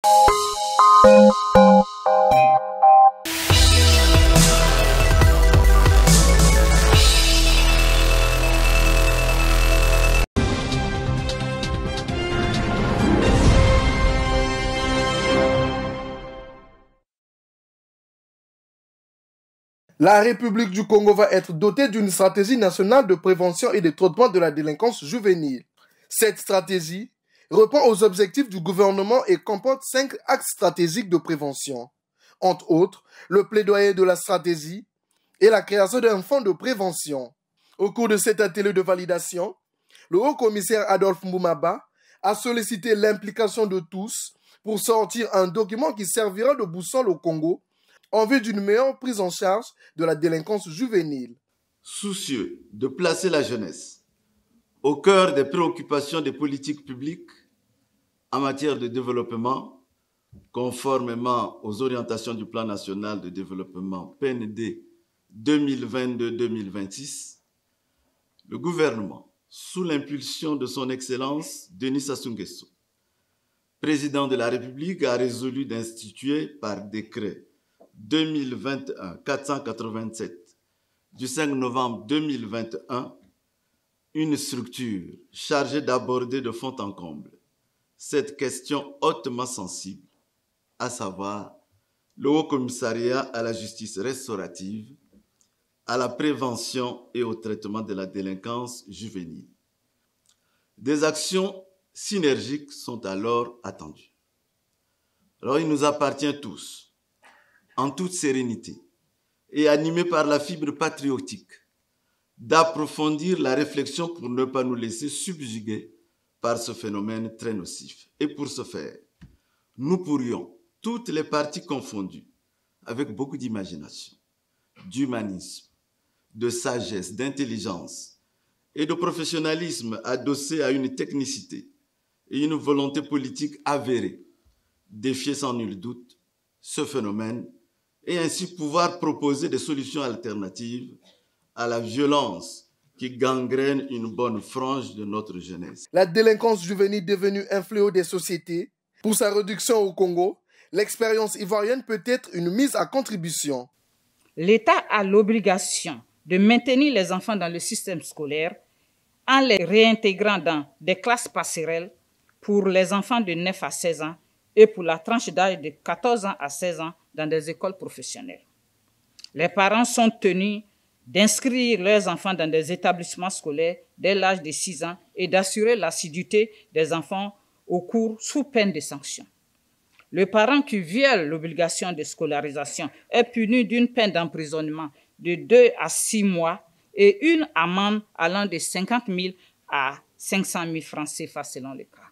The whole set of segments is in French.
La République du Congo va être dotée d'une stratégie nationale de prévention et de traitement de la délinquance juvénile. Cette stratégie répond aux objectifs du gouvernement et comporte 5 axes stratégiques de prévention. Entre autres, le plaidoyer de la stratégie et la création d'un fonds de prévention. Au cours de cet atelier de validation, le haut-commissaire Adolphe Mboumaba a sollicité l'implication de tous pour sortir un document qui servira de boussole au Congo en vue d'une meilleure prise en charge de la délinquance juvénile. Soucieux de placer la jeunesse au cœur des préoccupations des politiques publiques en matière de développement, conformément aux orientations du Plan national de développement PND 2022-2026, le gouvernement, sous l'impulsion de son Excellence Denis Sassou Nguesso, président de la République, a résolu d'instituer par décret 2021-487 du 5 novembre 2021 une structure chargée d'aborder de fond en comble cette question hautement sensible, à savoir le Haut Commissariat à la justice restaurative, à la prévention et au traitement de la délinquance juvénile. Des actions synergiques sont alors attendues. Alors il nous appartient tous, en toute sérénité et animés par la fibre patriotique, d'approfondir la réflexion pour ne pas nous laisser subjuguer par ce phénomène très nocif. Et pour ce faire, nous pourrions, toutes les parties confondues, avec beaucoup d'imagination, d'humanisme, de sagesse, d'intelligence et de professionnalisme adossé à une technicité et une volonté politique avérée, défier sans nul doute ce phénomène et ainsi pouvoir proposer des solutions alternatives à la violence qui gangrène une bonne frange de notre jeunesse. La délinquance juvénile devenue un fléau des sociétés. Pour sa réduction au Congo, l'expérience ivoirienne peut être une mise à contribution. L'État a l'obligation de maintenir les enfants dans le système scolaire en les réintégrant dans des classes passerelles pour les enfants de 9 à 16 ans et pour la tranche d'âge de 14 ans à 16 ans dans des écoles professionnelles. Les parents sont tenus d'inscrire leurs enfants dans des établissements scolaires dès l'âge de 6 ans et d'assurer l'assiduité des enfants au cours sous peine de sanction. Le parent qui viole l'obligation de scolarisation est puni d'une peine d'emprisonnement de 2 à 6 mois et une amende allant de 50 000 à 500 000 francs CFA selon le cas.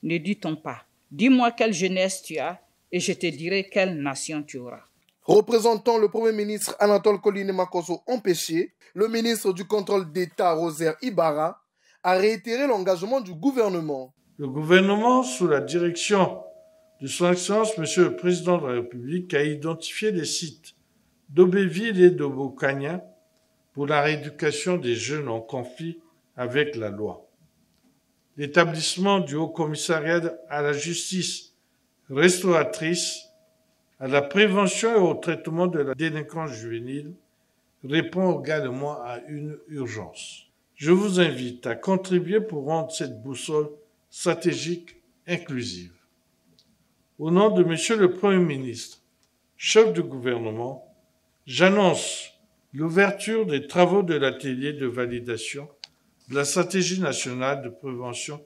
Ne dit-on pas, dis-moi quelle jeunesse tu as et je te dirai quelle nation tu auras. Représentant le Premier ministre Anatole Koline Makosso empêché, le ministre du Contrôle d'État Rosaire Ibarra a réitéré l'engagement du gouvernement. Le gouvernement, sous la direction de son Excellence, Monsieur le Président de la République, a identifié les sites d'Aubéville et d'Obokania pour la rééducation des jeunes en conflit avec la loi. L'établissement du Haut Commissariat à la justice restauratrice, à la prévention et au traitement de la délinquance juvénile répond également à une urgence. Je vous invite à contribuer pour rendre cette boussole stratégique inclusive. Au nom de Monsieur le Premier ministre, chef du gouvernement, j'annonce l'ouverture des travaux de l'atelier de validation de la stratégie nationale de prévention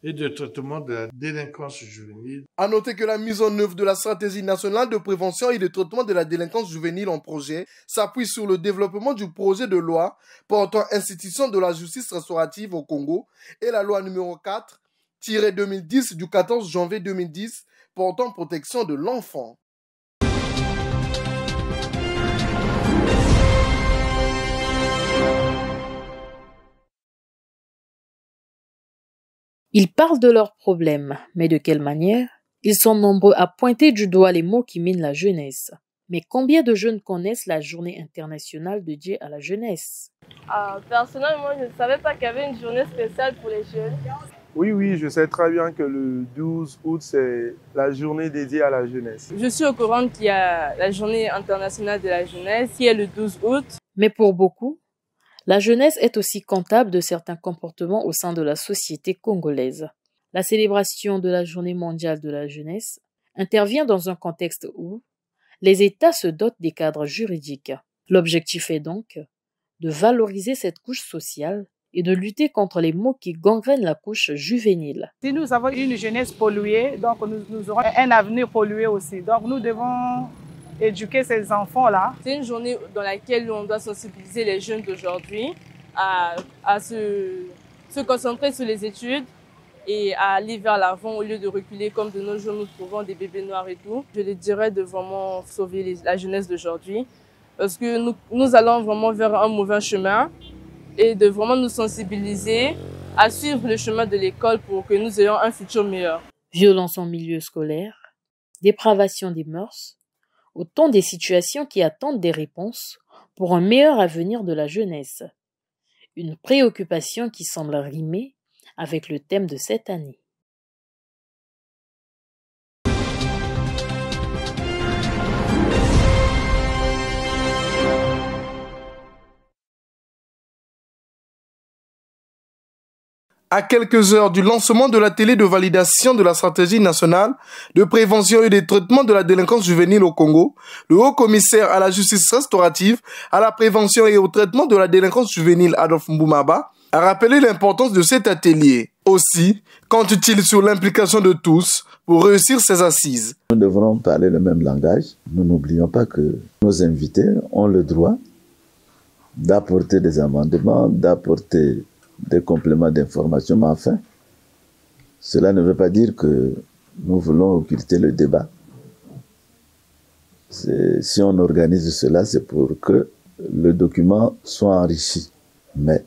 et de traitement de la délinquance juvénile. À noter que la mise en œuvre de la stratégie nationale de prévention et de traitement de la délinquance juvénile en projet s'appuie sur le développement du projet de loi portant institution de la justice restaurative au Congo et la loi numéro 4-2010 du 14 janvier 2010 portant protection de l'enfant. Ils parlent de leurs problèmes, mais de quelle manière? Ils sont nombreux à pointer du doigt les maux qui minent la jeunesse. Mais combien de jeunes connaissent la journée internationale dédiée à la jeunesse? Personnellement, je ne savais pas qu'il y avait une journée spéciale pour les jeunes. Oui, je sais très bien que le 12 août, c'est la journée dédiée à la jeunesse. Je suis au courant qu'il y a la journée internationale de la jeunesse qui est le 12 août. Mais pour beaucoup, la jeunesse est aussi comptable de certains comportements au sein de la société congolaise. La célébration de la Journée mondiale de la jeunesse intervient dans un contexte où les États se dotent des cadres juridiques. L'objectif est donc de valoriser cette couche sociale et de lutter contre les maux qui gangrènent la couche juvénile. Si nous avons une jeunesse polluée, donc nous aurons un avenir pollué aussi. Donc nous devons éduquer ces enfants-là. C'est une journée dans laquelle on doit sensibiliser les jeunes d'aujourd'hui à se concentrer sur les études et à aller vers l'avant au lieu de reculer comme de nos jours nous trouvons des bébés noirs et tout. Je les dirais de vraiment sauver la jeunesse d'aujourd'hui parce que nous allons vraiment vers un mauvais chemin et de vraiment nous sensibiliser à suivre le chemin de l'école pour que nous ayons un futur meilleur. Violence en milieu scolaire, dépravation des mœurs, autant des situations qui attendent des réponses pour un meilleur avenir de la jeunesse. Une préoccupation qui semble rimer avec le thème de cette année. À quelques heures du lancement de l'atelier de validation de la stratégie nationale de prévention et de traitement de la délinquance juvénile au Congo, le haut-commissaire à la justice restaurative, à la prévention et au traitement de la délinquance juvénile, Adolphe Mboumaba, a rappelé l'importance de cet atelier. Aussi, compte-t-il sur l'implication de tous pour réussir ces assises. Nous devrons parler le même langage. Nous n'oublions pas que nos invités ont le droit d'apporter des amendements, d'apporter des compléments d'information, mais enfin, cela ne veut pas dire que nous voulons occulter le débat. Si on organise cela, c'est pour que le document soit enrichi, mais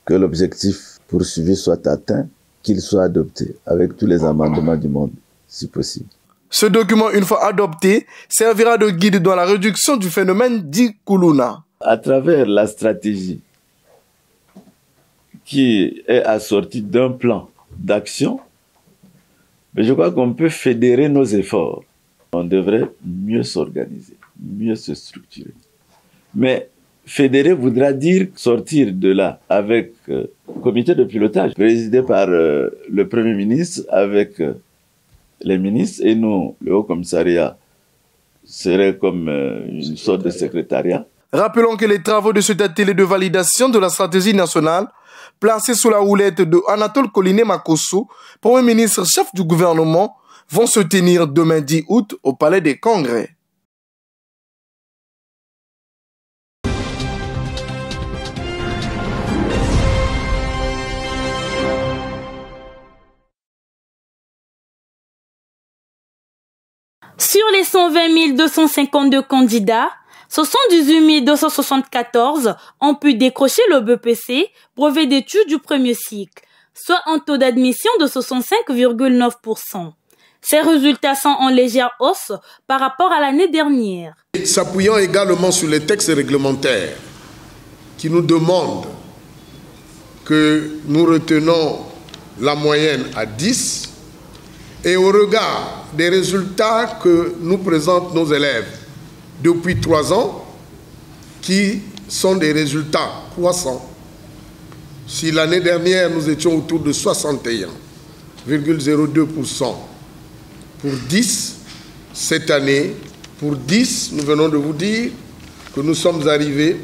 que l'objectif poursuivi soit atteint, qu'il soit adopté avec tous les amendements du monde, si possible. Ce document, une fois adopté, servira de guide dans la réduction du phénomène dit Kuluna. À travers la stratégie qui est assorti d'un plan d'action, mais je crois qu'on peut fédérer nos efforts. On devrait mieux s'organiser, mieux se structurer. Mais fédérer voudra dire sortir de là avec un comité de pilotage présidé par le Premier ministre, avec les ministres, et nous, le Haut Commissariat, serait comme une sorte de secrétariat. Rappelons que les travaux de cet atelier de validation de la stratégie nationale placés sous la houlette de Anatole Coliné Makosso, Premier ministre chef du gouvernement, vont se tenir demain 10 août au Palais des Congrès. Sur les 120 252 candidats, 78 274 ont pu décrocher le BEPC, brevet d'études du premier cycle, soit un taux d'admission de 65,9%. Ces résultats sont en légère hausse par rapport à l'année dernière. S'appuyant également sur les textes réglementaires qui nous demandent que nous retenons la moyenne à 10 et au regard des résultats que nous présentent nos élèves depuis 3 ans, qui sont des résultats croissants. Si l'année dernière, nous étions autour de 61,02% pour 10, cette année, pour 10, nous venons de vous dire que nous sommes arrivés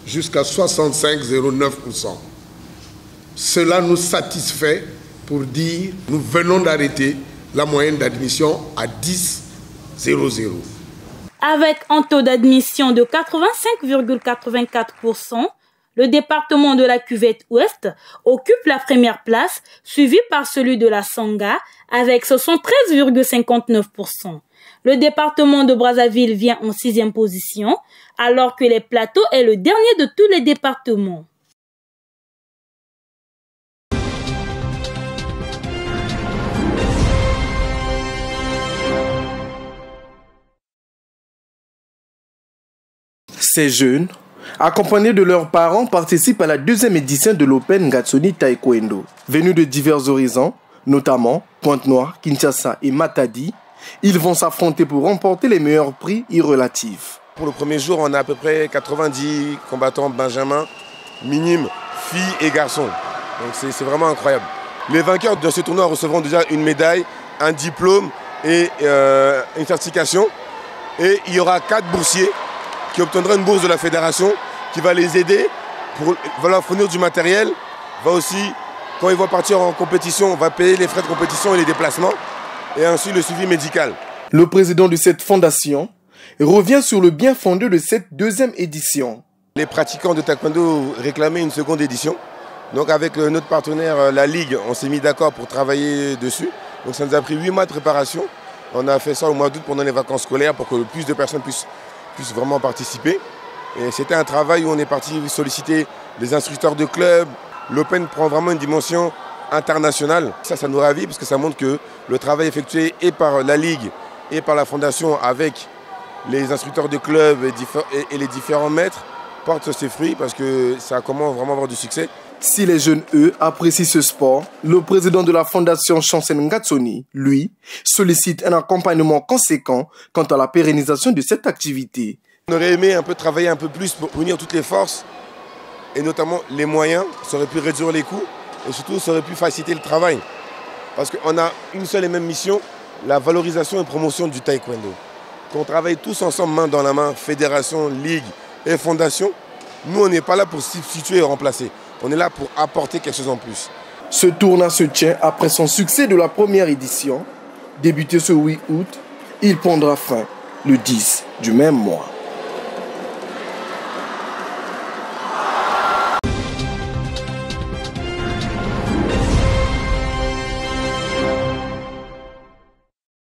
jusqu'à 65,09%. Cela nous satisfait pour dire que nous venons d'arrêter la moyenne d'admission à 10,00. Avec un taux d'admission de 85,84%, le département de la Cuvette Ouest occupe la première place, suivi par celui de la Sangha avec 73,59%. Le département de Brazzaville vient en 6e position, alors que les Plateaux est le dernier de tous les départements. Ces jeunes accompagnés de leurs parents, participent à la deuxième édition de l'Open Ngatsoni Taekwondo. Venus de divers horizons, notamment Pointe-Noire, Kinshasa et Matadi, ils vont s'affronter pour remporter les meilleurs prix irrelatifs. Pour le premier jour, on a à peu près 90 combattants benjamins, minimes, filles et garçons. Donc c'est vraiment incroyable. Les vainqueurs de ce tournoi recevront déjà une médaille, un diplôme et une certification. Et il y aura 4 boursiers qui obtiendront une bourse de la fédération qui va les aider, va leur fournir du matériel, va aussi, quand ils vont partir en compétition, on va payer les frais de compétition et les déplacements, et ainsi le suivi médical. Le président de cette fondation revient sur le bien fondé de cette deuxième édition. Les pratiquants de taekwondo réclamaient une seconde édition. Donc avec notre partenaire, la Ligue, on s'est mis d'accord pour travailler dessus. Donc ça nous a pris 8 mois de préparation. On a fait ça au mois d'août pendant les vacances scolaires pour que le plus de personnes puissent vraiment participer. Et c'était un travail où on est parti solliciter les instructeurs de clubs. L'Open prend vraiment une dimension internationale. Ça nous ravit parce que ça montre que le travail effectué et par la Ligue et par la Fondation avec les instructeurs de clubs et les différents maîtres porte ses fruits parce que ça commence vraiment à avoir du succès. Si les jeunes, eux, apprécient ce sport, le président de la fondation Shansen Ngatsoni, lui, sollicite un accompagnement conséquent quant à la pérennisation de cette activité. On aurait aimé un peu travailler un peu plus pour unir toutes les forces et notamment les moyens. Ça aurait pu réduire les coûts et surtout ça aurait pu faciliter le travail. Parce qu'on a une seule et même mission, la valorisation et promotion du taekwondo. Qu'on travaille tous ensemble main dans la main, fédération, ligue et fondation, nous on n'est pas là pour substituer et remplacer. On est là pour apporter quelque chose en plus. Ce tournoi se tient après son succès de la première édition. Débuté ce 8 août, il prendra fin le 10 du même mois.